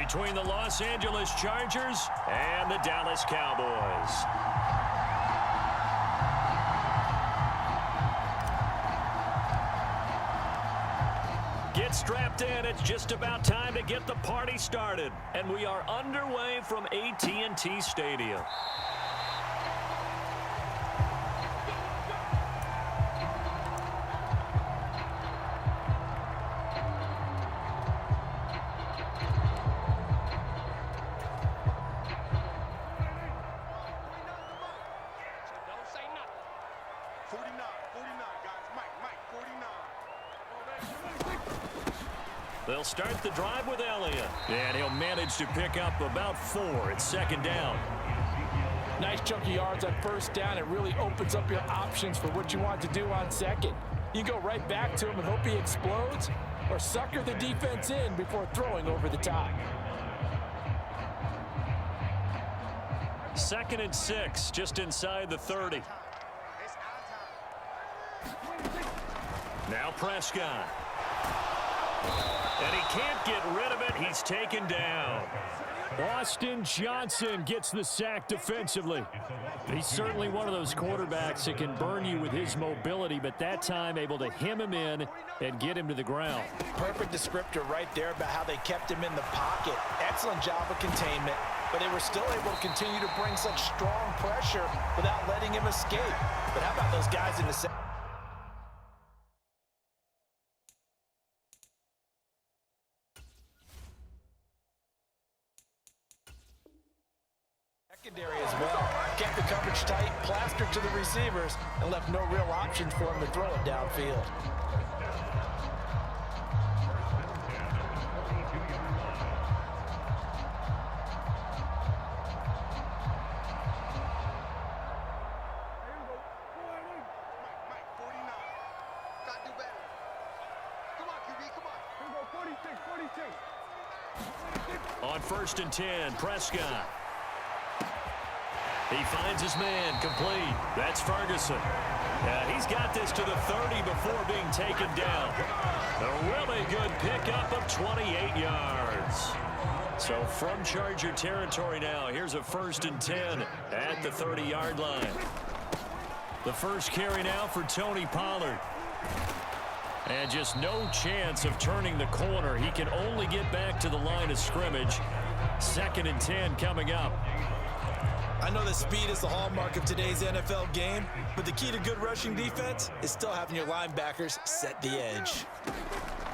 between the Los Angeles Chargers and the Dallas Cowboys. Get strapped in. It's just about time to get the party started. And we are underway from AT&T Stadium. They'll start the drive with Elliott, and he'll manage to pick up about 4. It's second down. Nice chunk of yards on first down. It really opens up your options for what you want to do on second. You go right back to him and hope he explodes, or sucker the defense in before throwing over the top. 2nd and 6, just inside the 30. Now Prescott. And he can't get rid of it. He's taken down. Austin Johnson gets the sack defensively. He's certainly one of those quarterbacks that can burn you with his mobility, but that time able to hem him in and get him to the ground. Perfect descriptor right there about how they kept him in the pocket. Excellent job of containment, but they were still able to continue to bring such strong pressure without letting him escape. But how about those guys in the second? Secondary as well. Kept the coverage tight, plastered to the receivers, and left no real options for him to throw it downfield. On 1st and 10, Prescott. He finds his man complete. That's Ferguson. He's got this to the 30 before being taken down. A really good pickup of 28 yards. So from Charger territory now, here's a 1st and 10 at the 30-yard line. The first carry now for Tony Pollard. And just no chance of turning the corner. He can only get back to the line of scrimmage. 2nd and 10 coming up. I know that speed is the hallmark of today's NFL game, but the key to good rushing defense is still having your linebackers set the edge.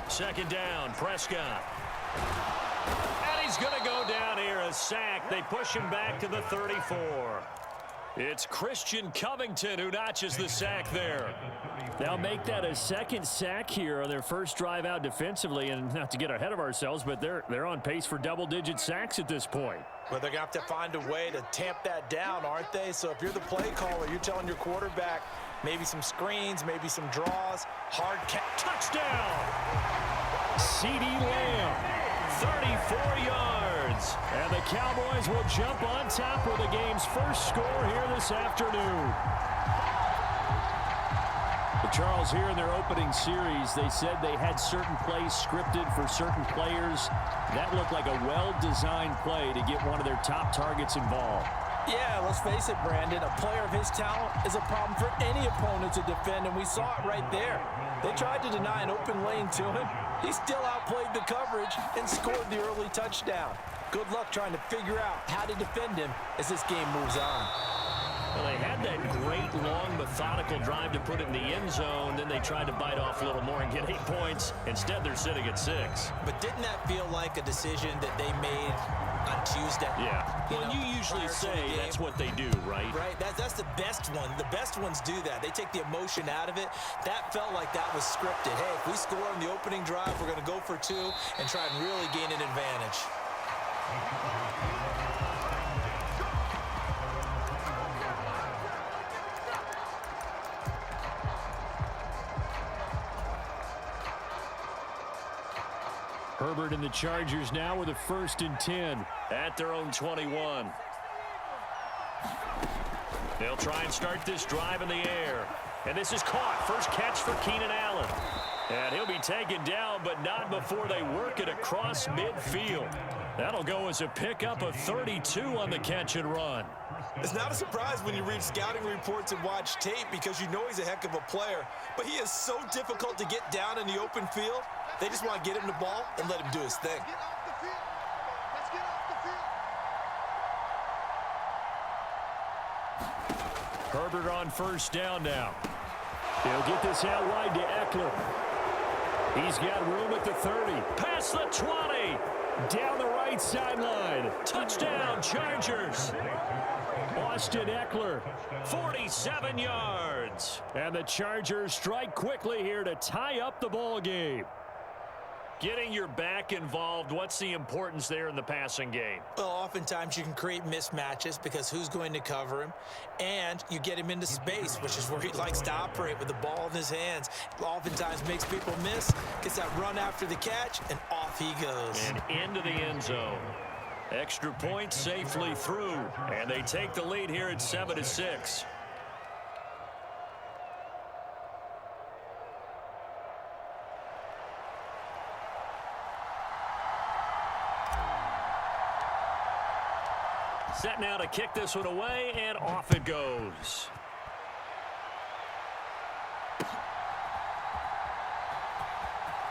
2nd down, Prescott. And he's going to go down here, a sack. They push him back to the 34. It's Christian Covington who notches the sack there. They'll make that a 2nd sack here on their first drive out defensively, and not to get ahead of ourselves, but they're on pace for double-digit sacks at this point. Well, they're going to have to find a way to tamp that down, aren't they? So if you're the play caller, you're telling your quarterback maybe some screens, maybe some draws, hard catch. Touchdown! CeeDee Lamb, 34 yards. And the Cowboys will jump on top with the game's first score here this afternoon. Charles, here in their opening series, they said they had certain plays scripted for certain players. That looked like a well-designed play to get one of their top targets involved. Yeah, let's face it, Brandon. A player of his talent is a problem for any opponent to defend, and we saw it right there. They tried to deny an open lane to him. He still outplayed the coverage and scored the early touchdown. Good luck trying to figure out how to defend him as this game moves on. Well, they had that great, long, methodical drive to put it in the end zone. Then they tried to bite off a little more and get 8 points. Instead, they're sitting at 6. But didn't that feel like a decision that they made on Tuesday? Yeah. Well, you usually say that's what they do, right? Right. That's the best one. The best ones do that. They take the emotion out of it. That felt like that was scripted. Hey, if we score on the opening drive, we're going to go for 2 and try and really gain an advantage. Herbert and the Chargers now with a 1st and 10 at their own 21. They'll try and start this drive in the air. And this is caught. First catch for Keenan Allen. And he'll be taken down, but not before they work it across midfield. That'll go as a pickup of 32 on the catch and run. It's not a surprise when you read scouting reports and watch tape because you know he's a heck of a player, but he is so difficult to get down in the open field. They just want to get him the ball and let him do his thing. Herbert on first down now. He'll get this out wide to Eckler. He's got room at the 30. Past the 20. Down the right sideline. Touchdown, Chargers. Austin Eckler, 47 yards. And the Chargers strike quickly here to tie up the ball game. Getting your back involved, what's the importance there in the passing game? Well, oftentimes you can create mismatches because who's going to cover him? And you get him into space, which is where he likes to operate with the ball in his hands. Oftentimes makes people miss, gets that run after the catch, and off he goes. And into the end zone. Extra point safely through. And they take the lead here at 7-6. Set now to kick this one away, and off it goes.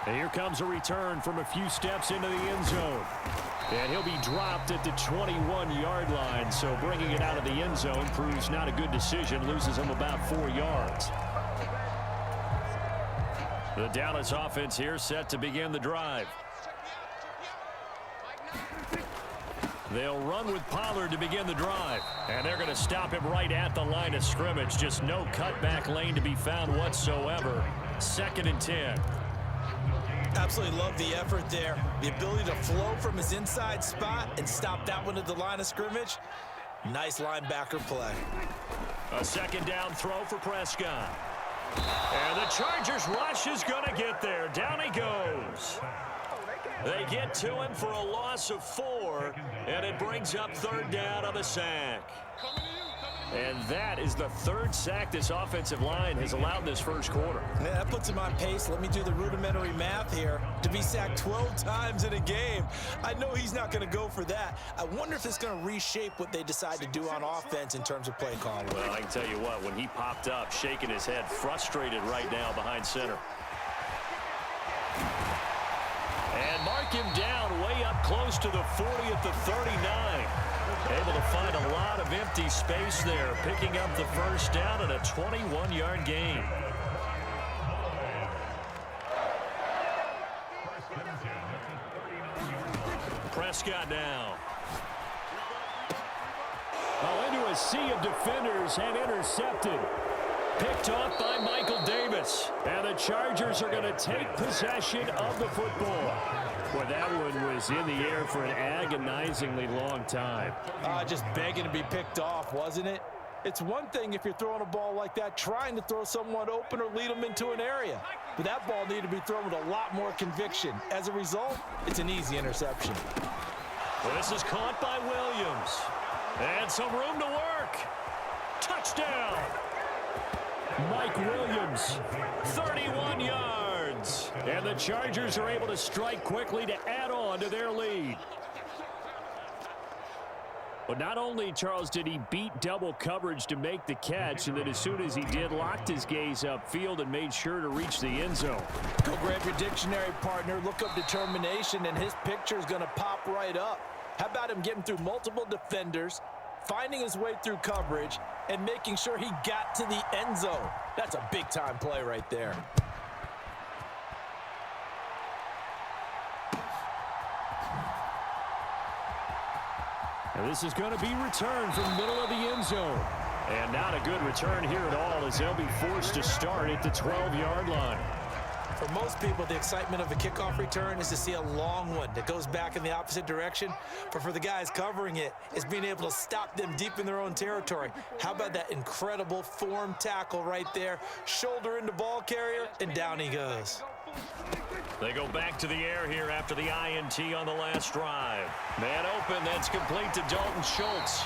And here comes a return from a few steps into the end zone. And he'll be dropped at the 21-yard line, so bringing it out of the end zone proves not a good decision, loses him about 4 yards. The Dallas offense here set to begin the drive. They'll run with Pollard to begin the drive. And they're going to stop him right at the line of scrimmage. Just no cutback lane to be found whatsoever. 2nd and 10. Absolutely love the effort there. The ability to flow from his inside spot and stop that one at the line of scrimmage. Nice linebacker play. A 2nd down throw for Prescott. And the Chargers rush is going to get there. Down he goes. They get to him for a loss of 4, and it brings up 3rd down on the sack. And that is the 3rd sack this offensive line has allowed this first quarter. Yeah, that puts him on pace. Let me do the rudimentary math here. To be sacked 12 times in a game, I know he's not going to go for that. I wonder if it's going to reshape what they decide to do on offense in terms of play calling. Well, I can tell you what, when he popped up, shaking his head, frustrated right now behind center. And mark him down way up close to the 40 at the 39. Able to find a lot of empty space there, picking up the first down and a 21-yard gain. Prescott now. Into a sea of defenders and intercepted. Picked off by Michael Davis. And the Chargers are going to take possession of the football. Well, that one was in the air for an agonizingly long time. Just begging to be picked off, wasn't it? It's one thing if you're throwing a ball like that, trying to throw someone open or lead them into an area. But that ball needed to be thrown with a lot more conviction. As a result, it's an easy interception. Well, this is caught by Williams. And some room to work. Touchdown. Mike Williams, 31 yards. And the Chargers are able to strike quickly to add on to their lead. But not only, Charles, did he beat double coverage to make the catch, and then as soon as he did, locked his gaze upfield and made sure to reach the end zone. Go grab your dictionary, partner. Look up determination, and his picture is going to pop right up. How about him getting through multiple defenders, finding his way through coverage, and making sure he got to the end zone? That's a big-time play right there. And this is going to be returned from the middle of the end zone. And not a good return here at all, as they'll be forced to start at the 12-yard line. For most people, the excitement of a kickoff return is to see a long one that goes back in the opposite direction. But for the guys covering it, it's being able to stop them deep in their own territory. How about that incredible form tackle right there? Shoulder into ball carrier, and down he goes. They go back to the air here after the INT on the last drive. Man open, that's complete to Dalton Schultz.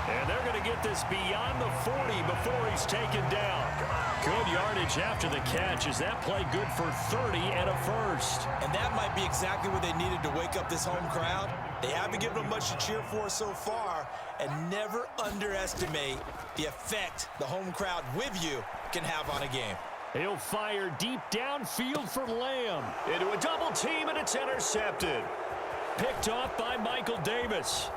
And they're going to get this beyond the 40 before he's taken down. Good yardage after the catch as that play good for 30 and a first. And that might be exactly what they needed to wake up this home crowd. They haven't given them much to cheer for so far, and never underestimate the effect the home crowd with you can have on a game. He'll fire deep downfield for Lamb. Into a double team, and it's intercepted. Picked off by Michael Davis.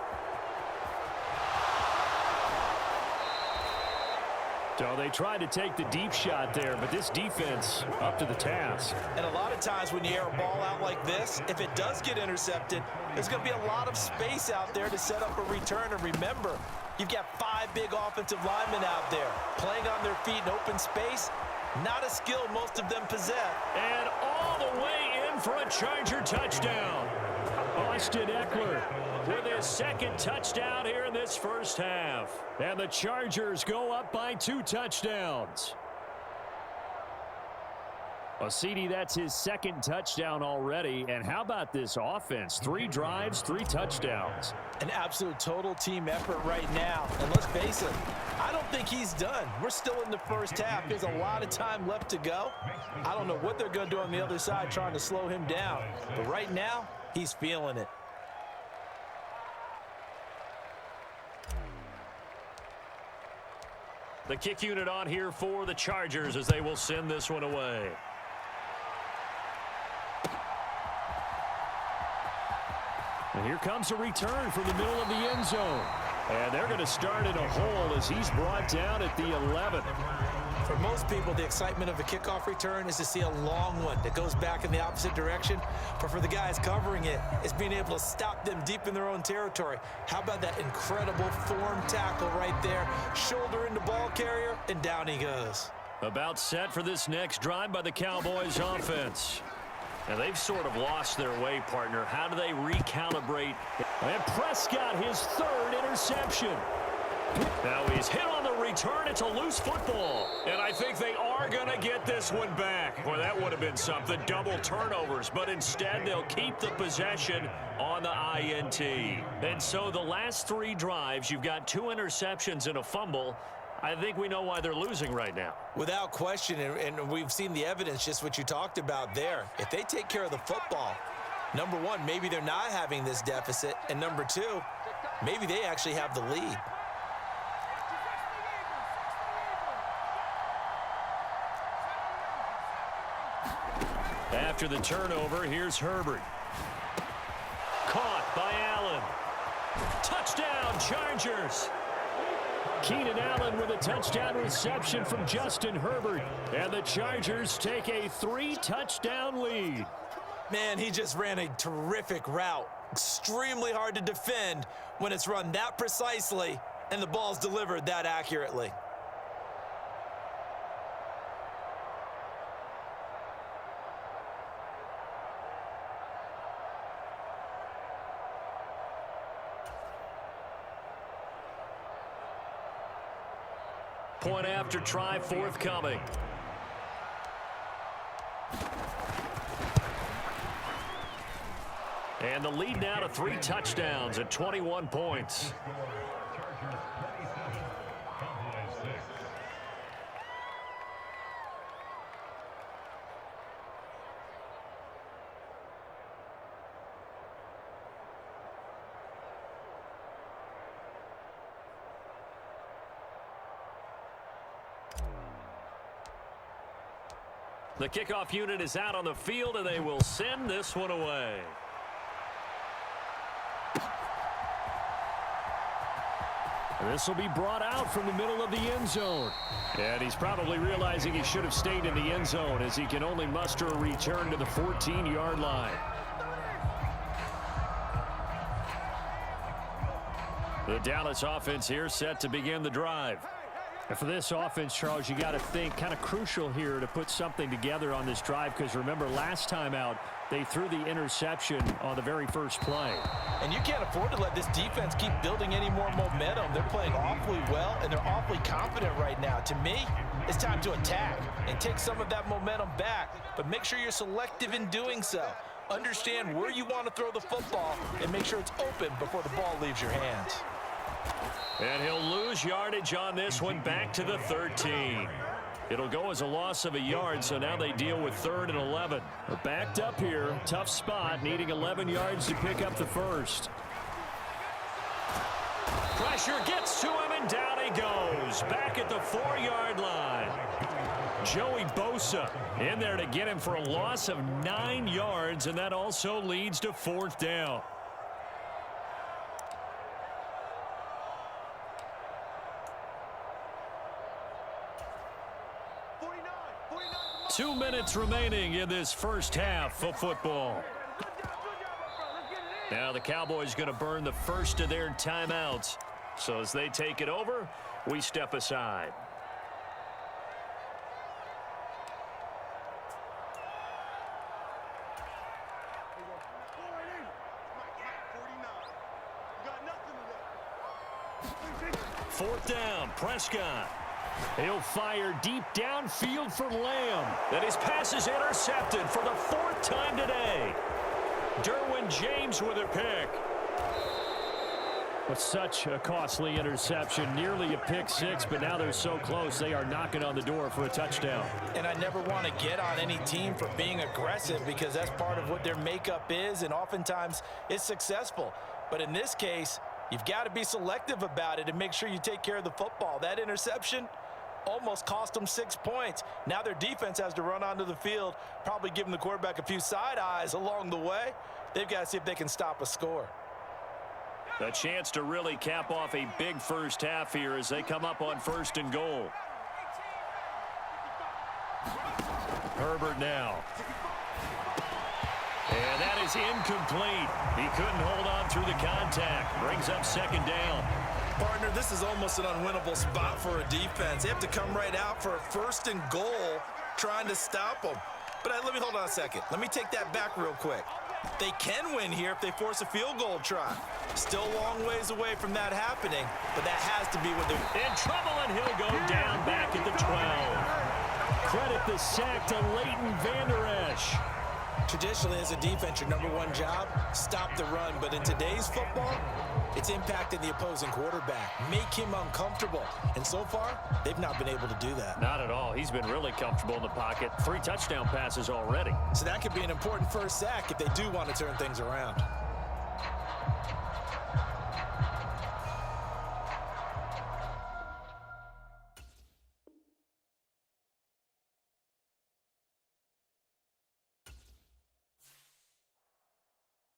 So they tried to take the deep shot there, but this defense up to the task. And a lot of times when you air a ball out like this, if it does get intercepted, there's going to be a lot of space out there to set up a return. And remember, you've got 5 big offensive linemen out there playing on their feet in open space. Not a skill most of them possess. And all the way in for a Charger touchdown. Austin Ekeler with his second touchdown here in this first half. And the Chargers go up by 2 touchdowns. Well, CD, that's his second touchdown already. And how about this offense? 3 drives, 3 touchdowns. An absolute total team effort right now. And let's face it, I don't think he's done. We're still in the first half. There's a lot of time left to go. I don't know what they're going to do on the other side trying to slow him down. But right now, he's feeling it. The kick unit on here for the Chargers as they will send this one away. And here comes a return from the middle of the end zone. And they're going to start in a hole as he's brought down at the 11. For most people, the excitement of a kickoff return is to see a long one that goes back in the opposite direction. But for the guys covering it, it's being able to stop them deep in their own territory. How about that incredible form tackle right there? Shoulder into ball carrier, and down he goes. About set for this next drive by the Cowboys offense. And they've sort of lost their way, partner. How do they recalibrate? And Prescott, his 3rd interception. Now he's hit on the return. It's a loose football. And I think they are going to get this one back. Well, that would have been something. Double turnovers. But instead, they'll keep the possession on the INT. And so the last 3 drives, you've got 2 interceptions and a fumble. I think we know why they're losing right now. Without question, and we've seen the evidence, just what you talked about there. If they take care of the football, number 1, maybe they're not having this deficit. And number 2, maybe they actually have the lead. After the turnover, here's Herbert. Caught by Allen. Touchdown, Chargers. Keenan Allen with a touchdown reception from Justin Herbert. And the Chargers take a 3-touchdown lead. Man, he just ran a terrific route. Extremely hard to defend when it's run that precisely and the ball's delivered that accurately. Point after try forthcoming. And the lead now to 3 touchdowns at 21 points. The kickoff unit is out on the field, and they will send this one away. This will be brought out from the middle of the end zone. And he's probably realizing he should have stayed in the end zone as he can only muster a return to the 14-yard line. The Dallas offense here set to begin the drive. And for this offense, Charles, you got to think kind of crucial here to put something together on this drive because remember last time out they threw the interception on the very first play. And you can't afford to let this defense keep building any more momentum. They're playing awfully well and they're awfully confident right now. To me, it's time to attack and take some of that momentum back, but make sure you're selective in doing so. Understand where you want to throw the football and make sure it's open before the ball leaves your hands. And he'll lose yardage on this one, back to the 13. It'll go as a loss of a yard, so now they deal with 3rd and 11. They're backed up here, tough spot, needing 11 yards to pick up the first. Pressure gets to him, and down he goes. Back at the 4-yard line. Joey Bosa in there to get him for a loss of 9 yards, and that also leads to 4th down. Two minutes remaining in this first half of football. Now the Cowboys going to burn the first of their timeouts. So as they take it over, we step aside. Fourth down, Prescott. He'll fire deep downfield for Lamb. Then his pass is intercepted for the 4th time today. Derwin James with a pick. With such a costly interception, nearly a pick six, but now they're so close they are knocking on the door for a touchdown. And I never want to get on any team for being aggressive because that's part of what their makeup is, and oftentimes it's successful. But in this case, you've got to be selective about it and make sure you take care of the football. That interception almost cost them 6 points. Now their defense has to run onto the field, probably giving the quarterback a few side eyes along the way. They've got to see if they can stop a score. A chance to really cap off a big first half here as they come up on 1st and goal. Herbert now. And that is incomplete. He couldn't hold on through the contact. Brings up 2nd down. Partner, this is almost an unwinnable spot for a defense. They have to come right out for a 1st and goal trying to stop them. But let me hold on a second. Let me take that back real quick. They can win here if they force a field goal try. Still a long ways away from that happening, but that has to be what they're in trouble, and he'll go down back at the 12. Credit the sack to Leighton Vander Esch. Traditionally, as a defense, your #1 job, stop the run. But in today's football, it's impacting the opposing quarterback. Make him uncomfortable. And so far, they've not been able to do that. Not at all. He's been really comfortable in the pocket. 3 touchdown passes already. So that could be an important first sack if they do want to turn things around.